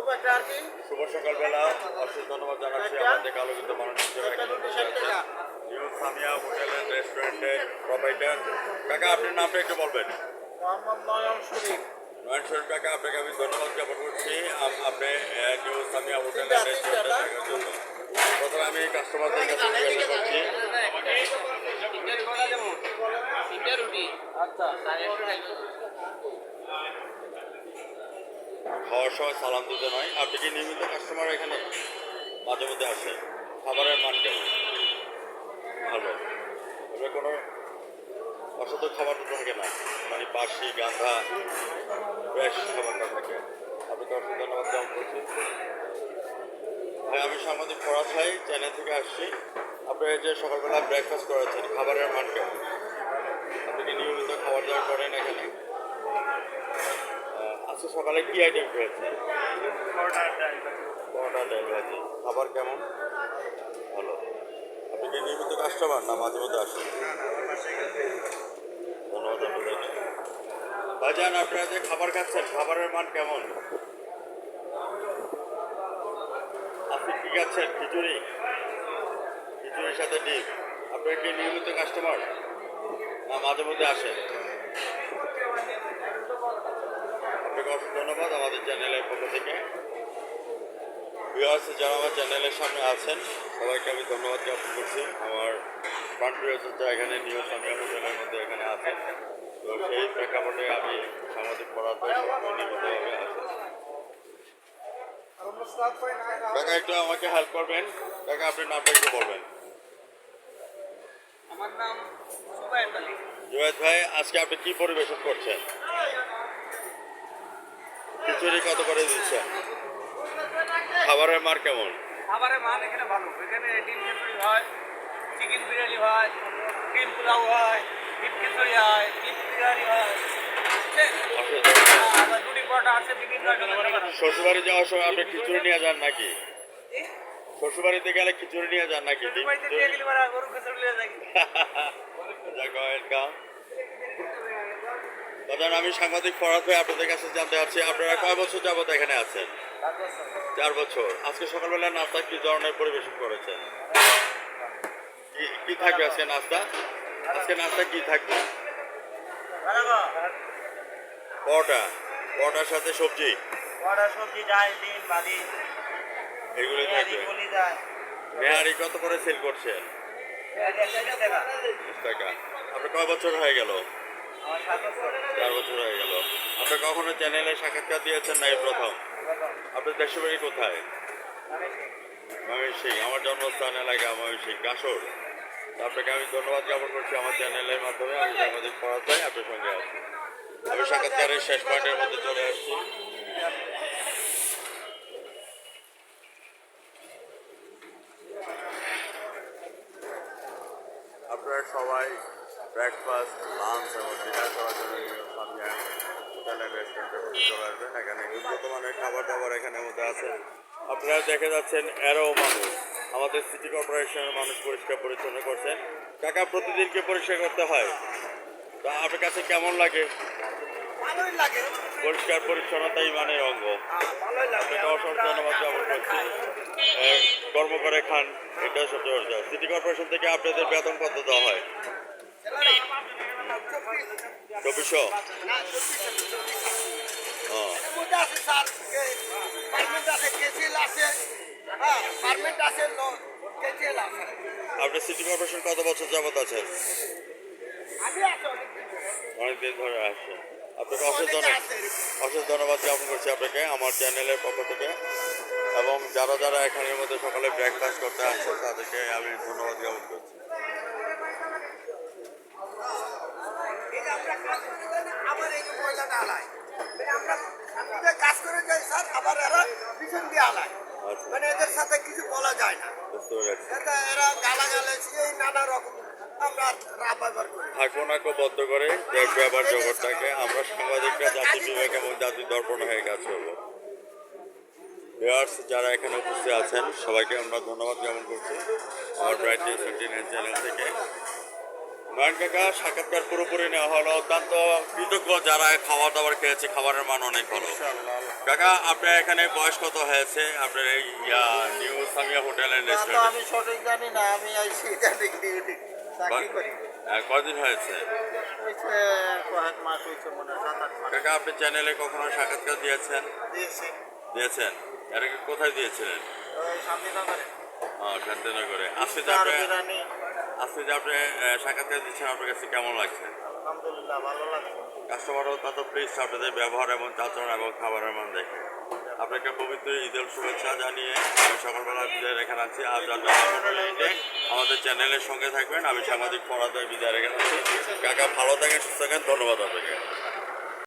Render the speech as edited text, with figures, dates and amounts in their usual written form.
শুভ সকালবেলা। অশেষ ধন্যবাদ জানাচ্ছি আমাদের আলোকিত মানুষ হিসেবে নিউ সামিয়া হোটেল অ্যান্ড রেস্টুরেন্টের প্রোপাইটার। কাকা, আপনার নামটা একটু বলবেন। নয়ন শরীফ কাকা, আপনাকে আমি ধন্যবাদ জ্ঞাপন করছি আপনি নিউ সামিয়া হোটেল অ্যান্ড রেস্টুরেন্টে থাকার জন্য। প্রথমে আমি কাস্টমারদের কাছে জিজ্ঞাসা করছি খাওয়ার সময় সালাম দিতে নয়। আপনি কি নিয়মিত কাস্টমার? এখানে মাঝে মধ্যে আসে? খাবারের মান কেমন? ভালো। এবার কোনো অসুস্থ খাবার তো থাকে না, মানে বাসি গাঁধা ফ্রেশ খাবারটা থাকে। আপনাকে অসুস্থ ধন্যবাদ জ্ঞাপন করছি। ভাই, আমি সাংবাদিক ফরাজ ভাই, চ্যানেল থেকে আসছি। আপনি যে সকালবেলা ব্রেকফাস্ট করেছেন, খাবারের মান কেমন? আপনি কি নিয়মিত খাবার দাবার করেন এখানে? আজকে সকালে কি আইটেম খেয়েছেন? পরোটা ডাল ভাজি। খাবার কেমন? ভালো। আপনি কি নিয়মিত কাস্টমার না মাঝে মধ্যে আসেন? ধন্যবাদ আপনাদেরকে। ভাইজান, আপনারা যে খাবার খাচ্ছেন, খাবারের মান কেমন? আপনি কি খাচ্ছেন? খিচুড়ি, খিচুড়ির সাথে ডিম। আপনার কি নিয়মিত কাস্টমার না মাঝে মধ্যে আসেন? আপনাকে অসংখ্য ধন্যবাদ আমাদের চ্যানেলের পক্ষ থেকে। ভিউয়ার্স যারা আমার চ্যানেলের সামনে আছেন, সবাইকে আমি ধন্যবাদ জ্ঞাপন করছি। আমার ফ্রান্ট ভিউয়ার্সরা এখানে নিউ সামিয়া হোটেলের মধ্যে এখানে আছেন। তো সেই প্রেক্ষাপটে আমি সাংবাদিক পড়াতে নিয়মিতভাবে আসি। কাকা, একটু আমাকে হেল্প করবেন। কাকা, আপনার নামটা একটু বলবেন। আমার নাম সুবাইর আলী। জুয়েদ ভাই, আজকে আপনি কি পরিবেশন করছেন? খিচুড়ি কত করে দিচ্ছেন? খাবারের মান কেমন? খাবারের মান এখানে ভালো। এখানে ডিম খিচুড়ি হয়, চিকেন বিরিয়ানি হয়, ডিম পোলাও হয়, ডিম খিচুড়ি হয়, ডিম বিরিয়ানি হয়, আবার রুটি পরোটা আছে বিভিন্ন রকমের। শ্বশুরবাড়ি যাওয়ার সময় আপনি খিচুড়ি নিয়ে যান নাকি? শ্বশুরবাড়িতে গেলে খিচুড়ি নিয়ে যান নাকি? গরু খিচুড়ি নিয়ে যাই। দাদা, আমি সাংবাদিক ফরাদ ভাই, আপনাদের কাছে জানতে চাচ্ছি, আপনারা কয় বছর যাবত এখানে আছেন? 4 বছর। আজকে সকালবেলা নাস্তা কি ধরনের পরিবেশন করেছেন? কি থাকবে আজকে নাস্তা? আজকে নাস্তা কি থাকবে? পরোটা। পরোটার সাথে সবজি, এগুলো থাকবে। মেহারি কত করে সেল করছেন? 20 টাকা। আপনার কয় বছর হয়ে গেল? 4 বছর হয়ে গেল। আপনি কখনো চ্যানেলে সাক্ষাৎকার দিয়েছেন না এই প্রথম? আপনার দেশের বাড়ি কোথায়? ময়মনসিংহ। আমার জন্মস্থান এলাকা ময়মনসিংহ, গাসর। আপনাকে আমি ধন্যবাদ জ্ঞাপন করছি আমার চ্যানেলের মাধ্যমে। আমি সাংবাদিক ফরাদ ভাই, আপনার সঙ্গে আছি। আমি সাক্ষাৎকারের শেষ পয়েন্টের মধ্যে চলে আসছি। আপনারা সবাই ব্রেকফাস্ট, লাঞ্চ এবং ডিনার করার জন্য সামিয়া হোটেল অ্যান্ড রেস্টুরেন্টে চলে আসবেন। এখানে উন্নত মানের খাবার দাবার এখানের মধ্যে আছে। আপনারা দেখে যাচ্ছেন এরও মানুষ, আমাদের সিটি কর্পোরেশনের মানুষ পরিষ্কার পরিচ্ছন্ন করছেন। কাকা, প্রতিদিনকে পরিষ্কার করতে হয়, তা আপনার কাছে কেমন লাগে? ভালোই লাগে। পরিষ্কার পরিচ্ছন্নতাই মানের অঙ্গ। আপনাকে অসংখ্য ধন্যবাদ জ্ঞাপন করছি। কর্ম করে খান, এটা সবচেয়ে বড়। সিটি কর্পোরেশন থেকে আপনাদের বেতন কত দেওয়া হয়? 2400। আপনি সিটি কর্পোরেশন কত বছর যাবত আছেন? অনেকদিন ধরে আসছেন। আপনাকে অশেষ ধন্যবাদ জ্ঞাপন করছি আপনাকে আমার চ্যানেলের পক্ষ থেকে। এবং যারা যারা এখানের মধ্যে সকালে ব্রেকফাস্ট করতে আসছেন তাদেরকে আমি ধন্যবাদ জ্ঞাপন করছি। কাজ করে যাই স্যার, আবার এরা পিছন দিয়ে আলায়, মানে এদের সাথে কিছু বলা যায় না। বুঝতে পেরেছি। এরা গালাগালাজ এই নানা রকম আমরা রাব ব্যবহার করি। বদ্ধ করে দেখবে আবার জগৎটাকে আমরা সাংবাদিকরা জাতি বিবেক এবং জাতি দর্পণ হয়ে কাজ করবো। ভিউয়ার্স যারা এখানে উপস্থিত আছেন সবাইকে আমরা ধন্যবাদ জ্ঞাপন করছি আমার ব্রাইট নিউজ 29 চ্যানেল থেকে। নয়ন কাকা সাক্ষাৎকার পুরোপুরি নেওয়া হলো, অত্যন্ত কৃতজ্ঞ যারা খাবার দাবার খেয়েছে, খাবারের মান অনেক ভালো। কাকা আপনার এখানে বয়স কত হয়েছে আপনার এই নিউ সামিয়া হোটেল অ্যান্ড তা তো রেস্টুরেন্ট? আমি সঠিক জানি না, আমি আইসি জানি ডিউটি চাকরি করি। কদিন হয়েছে? হয়েছে কয়েক মাস হয়েছে, মনে হয় 7-8 মাস কাকা আপনি চ্যানেলে কখনো সাক্ষাৎকার দিয়েছেন? দিয়েছি। দিয়েছেন? এর আগে কোথায় দিয়েছিলেন? ওই শান্তিনগরে শান্তিনগরে। আজকে যে আর আপনি বিরিয়ানি, সাক্ষাৎকার দিচ্ছেন, আপনার কাছে কেমন লাগছে? আলহামদুলিল্লাহ ভালো লাগছে। কাস্টমারও তত প্লিজ আপনাদের ব্যবহার এবং আচরণ এবং খাবারের মান দেখে। আপনাকে পবিত্র ঈদের শুভেচ্ছা জানিয়ে আমি সকালবেলা বিদায় রেখে আছি। আজ আমাদের চ্যানেলের সঙ্গে থাকবেন। আমি সাংবাদিক ফরাদ বিদায় রেখে আছি। কাকা ভালো থাকেন, সুস্থ থাকেন, ধন্যবাদ আপনাকে।